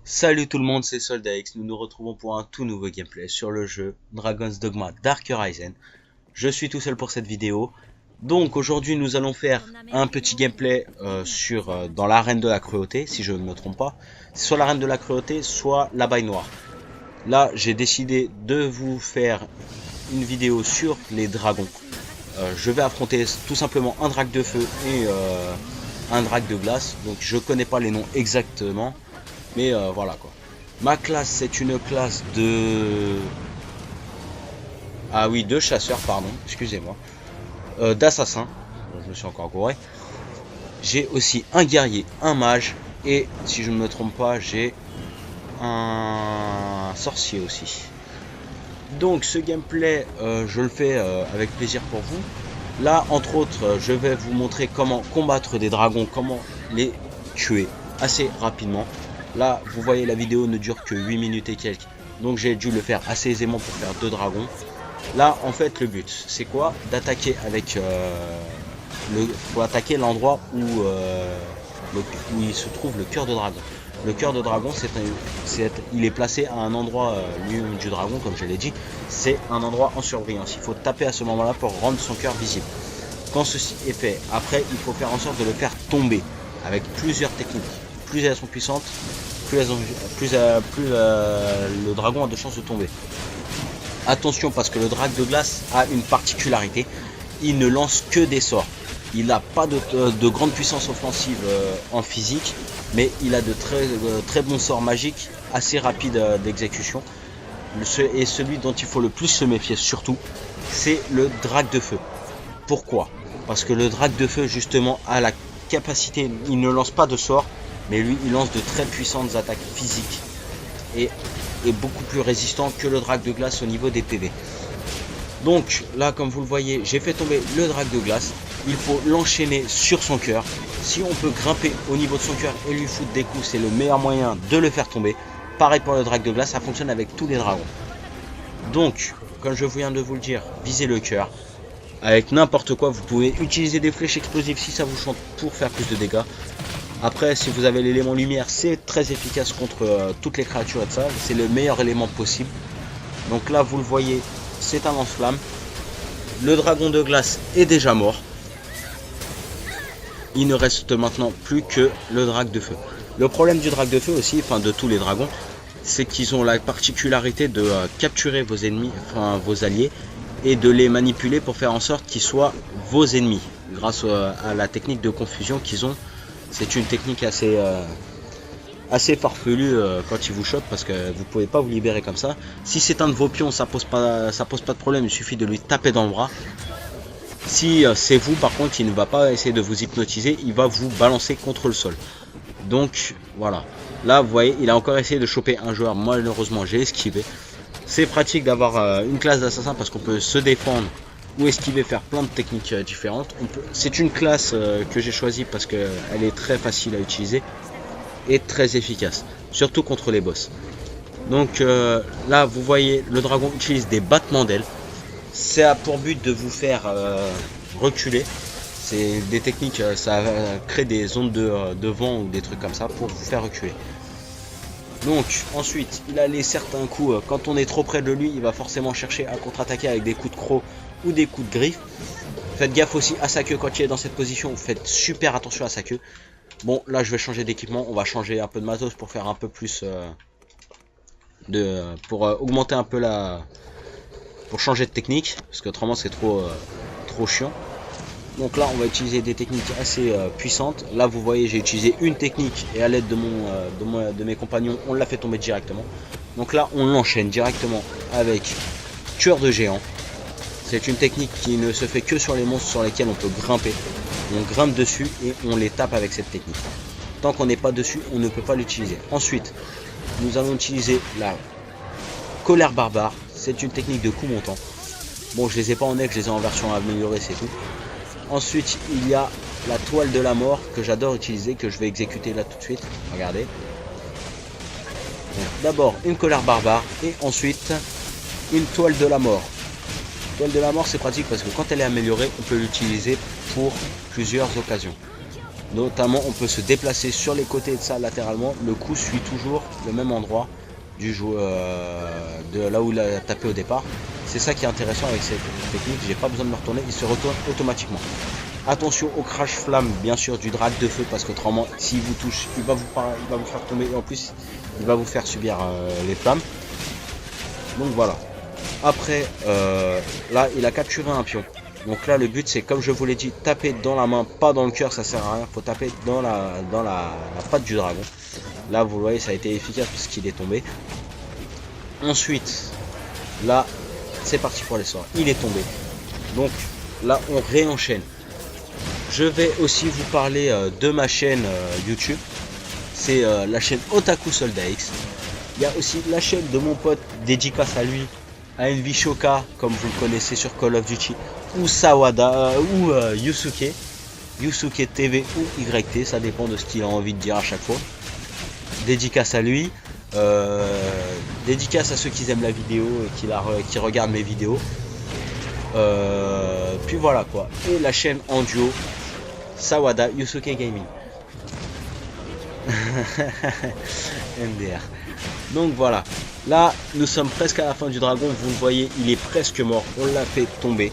Salut tout le monde, c'est Soldax, nous nous retrouvons pour un tout nouveau gameplay sur le jeu Dragon's Dogma Dark Horizon. Je suis tout seul pour cette vidéo. Donc aujourd'hui nous allons faire un petit gameplay dans l'arène de la cruauté, si je ne me trompe pas. C'est soit l'arène de la cruauté, soit la baille noire. Là j'ai décidé de vous faire une vidéo sur les dragons. Je vais affronter tout simplement un drac de feu et un drac de glace. Donc je connais pas les noms exactement. Mais voilà quoi. Ma classe c'est une classe de... Ah oui, de chasseur, pardon, excusez-moi. D'assassin. Je me suis encore gouré. J'ai aussi un guerrier, un mage. Et si je ne me trompe pas, j'ai un sorcier aussi. Donc ce gameplay, je le fais avec plaisir pour vous. Là, entre autres, je vais vous montrer comment combattre des dragons, comment les tuer assez rapidement. Là, vous voyez, la vidéo ne dure que 8 minutes et quelques. Donc j'ai dû le faire assez aisément pour faire 2 dragons. Là, en fait, le but, c'est quoi? D'attaquer avec... faut attaquer l'endroit où il se trouve le cœur de dragon. Le cœur de dragon, il est placé à un endroit du dragon, comme je l'ai dit. C'est un endroit en surbrillance. Il faut taper à ce moment-là pour rendre son cœur visible. Quand ceci est fait, après, il faut faire en sorte de le faire tomber avec plusieurs techniques. Plus elles sont puissantes, plus le dragon a de chances de tomber. Attention, parce que le drac de glace a une particularité, il ne lance que des sorts. Il n'a pas de grande puissance offensive en physique, mais il a de très bons sorts magiques, assez rapides d'exécution. Et celui dont il faut le plus se méfier surtout, c'est le drac de feu. Pourquoi? Parce que le drac de feu justement a la capacité, il ne lance pas de sorts, mais lui il lance de très puissantes attaques physiques et est beaucoup plus résistant que le drac de glace au niveau des PV. Donc là, comme vous le voyez, j'ai fait tomber le drac de glace. Il faut l'enchaîner sur son cœur. Si on peut grimper au niveau de son cœur et lui foutre des coups, c'est le meilleur moyen de le faire tomber. Pareil pour le drac de glace, ça fonctionne avec tous les dragons. Donc, comme je viens de vous le dire, visez le cœur. Avec n'importe quoi, vous pouvez utiliser des flèches explosives si ça vous chante pour faire plus de dégâts. Après, si vous avez l'élément lumière, c'est très efficace contre toutes les créatures et de ça. C'est le meilleur élément possible. Donc là, vous le voyez, c'est un lance-flamme. Le dragon de glace est déjà mort. Il ne reste maintenant plus que le drac de feu. Le problème du drac de feu aussi, enfin de tous les dragons, c'est qu'ils ont la particularité de capturer vos ennemis, enfin vos alliés, et de les manipuler pour faire en sorte qu'ils soient vos ennemis, grâce à la technique de confusion qu'ils ont. C'est une technique assez farfelue quand ils vous chopent, parce que vous pouvez pas vous libérer comme ça. Si c'est un de vos pions, ça pose pas de problème, il suffit de lui taper dans le bras. Si c'est vous, par contre, il ne va pas essayer de vous hypnotiser, il va vous balancer contre le sol. Donc voilà, là vous voyez, il a encore essayé de choper un joueur, malheureusement j'ai esquivé. C'est pratique d'avoir une classe d'assassin parce qu'on peut se défendre ou esquiver, faire plein de techniques différentes. C'est une classe que j'ai choisie parce qu'elle est très facile à utiliser et très efficace, surtout contre les boss. Donc là vous voyez, le dragon utilise des battements d'ailes. C'est pour but de vous faire reculer. C'est des techniques, ça crée des ondes de vent ou des trucs comme ça pour vous faire reculer. Donc ensuite, il a les certains coups, quand on est trop près de lui, il va forcément chercher à contre-attaquer avec des coups de croc ou des coups de griffe. Faites gaffe aussi à sa queue quand il est dans cette position, faites super attention à sa queue. Bon, là je vais changer d'équipement, on va changer un peu de matos pour faire un peu plus pour augmenter un peu pour changer de technique, parce qu'autrement c'est trop chiant. Donc là on va utiliser des techniques assez puissantes. Là vous voyez, j'ai utilisé une technique et à l'aide de mes compagnons on l'a fait tomber directement. Donc là on l'enchaîne directement avec tueur de géants. C'est une technique qui ne se fait que sur les monstres sur lesquels on peut grimper. On grimpe dessus et on les tape avec cette technique. Tant qu'on n'est pas dessus, on ne peut pas l'utiliser. Ensuite, nous allons utiliser la colère barbare. C'est une technique de coup montant. Bon, je les ai pas en aigle, je les ai en version améliorée, c'est tout. Ensuite, il y a la toile de la mort que j'adore utiliser, que je vais exécuter là tout de suite. Regardez. D'abord une colère barbare et ensuite une toile de la mort. Toile de la mort, c'est pratique parce que quand elle est améliorée, on peut l'utiliser pour plusieurs occasions. Notamment, on peut se déplacer sur les côtés de ça latéralement. Le coup suit toujours le même endroit du de là où il a tapé au départ. C'est ça qui est intéressant avec cette technique. J'ai pas besoin de me retourner, il se retourne automatiquement. Attention au crash flamme, bien sûr, du drag de feu, parce qu'autrement, s'il vous touche, il va vous faire tomber et en plus, il va vous faire subir les flammes. Donc voilà. Après, là, il a capturé un pion. Donc là, le but, c'est comme je vous l'ai dit, taper dans la main, pas dans le cœur, ça sert à rien. Faut taper dans la patte du dragon. Là, vous voyez, ça a été efficace puisqu'il est tombé. Ensuite, là, c'est parti pour les sorts. Il est tombé. Donc là, on réenchaîne. Je vais aussi vous parler de ma chaîne YouTube. C'est la chaîne Otaku Soldat X. Il y a aussi la chaîne de mon pote, dédicace à lui, Envy Shoka, comme vous le connaissez sur Call of Duty, ou Sawada, ou Yusuke TV ou YT, ça dépend de ce qu'il a envie de dire à chaque fois. Dédicace à lui, dédicace à ceux qui aiment la vidéo et qui regardent mes vidéos. Puis voilà quoi. Et la chaîne en duo, Sawada Yusuke Gaming. MDR. Donc voilà. Là, nous sommes presque à la fin du dragon. Vous le voyez, il est presque mort. On l'a fait tomber.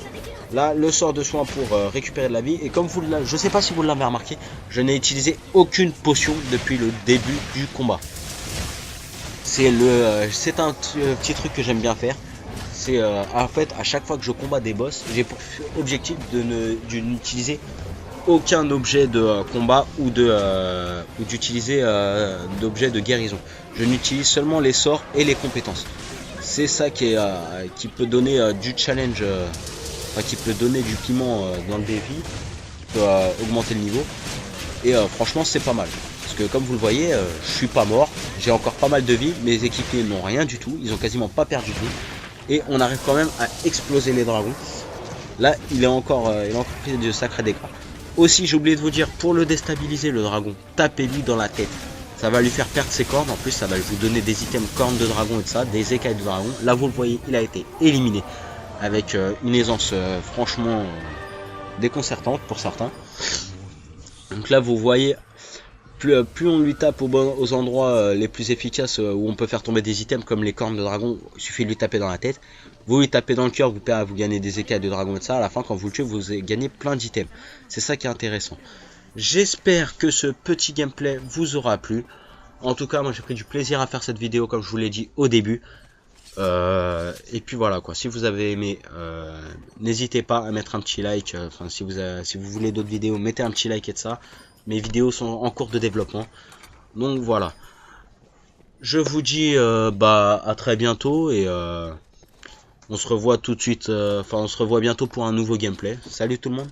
Là, le sort de soin pour récupérer de la vie. Et comme vous l'avez, je sais pas si vous l'avez remarqué, je n'ai utilisé aucune potion depuis le début du combat. C'est un petit truc que j'aime bien faire. C'est en fait à chaque fois que je combats des boss, j'ai pour objectif de n'utiliser aucun objet de combat ou d'utiliser d'objet de guérison. Je n'utilise seulement les sorts et les compétences. C'est ça qui peut donner du challenge, qui peut donner du piment dans le défi, qui peut augmenter le niveau. Et franchement, c'est pas mal. Parce que comme vous le voyez, je suis pas mort, j'ai encore pas mal de vie, mes équipiers n'ont rien du tout, ils ont quasiment pas perdu de vie. Et on arrive quand même à exploser les dragons. Là, il a encore pris de sacrés dégâts. Aussi, j'ai oublié de vous dire, pour le déstabiliser, le dragon, tapez-lui dans la tête. Ça va lui faire perdre ses cornes. En plus, ça va vous donner des items cornes de dragon et tout ça, des écailles de dragon. Là, vous le voyez, il a été éliminé avec une aisance franchement déconcertante pour certains. Donc là, vous voyez, plus on lui tape aux endroits les plus efficaces où on peut faire tomber des items comme les cornes de dragon, il suffit de lui taper dans la tête. Vous lui tapez dans le cœur, vous gagnez des écailles de dragon et ça. À la fin, quand vous le tuez, vous gagnez plein d'items. C'est ça qui est intéressant. J'espère que ce petit gameplay vous aura plu. En tout cas, moi j'ai pris du plaisir à faire cette vidéo comme je vous l'ai dit au début. Et puis voilà quoi. Si vous avez aimé, n'hésitez pas à mettre un petit like. Si vous voulez d'autres vidéos, mettez un petit like et de ça. Mes vidéos sont en cours de développement. Donc voilà. Je vous dis à très bientôt et on se revoit tout de suite. On se revoit bientôt pour un nouveau gameplay. Salut tout le monde.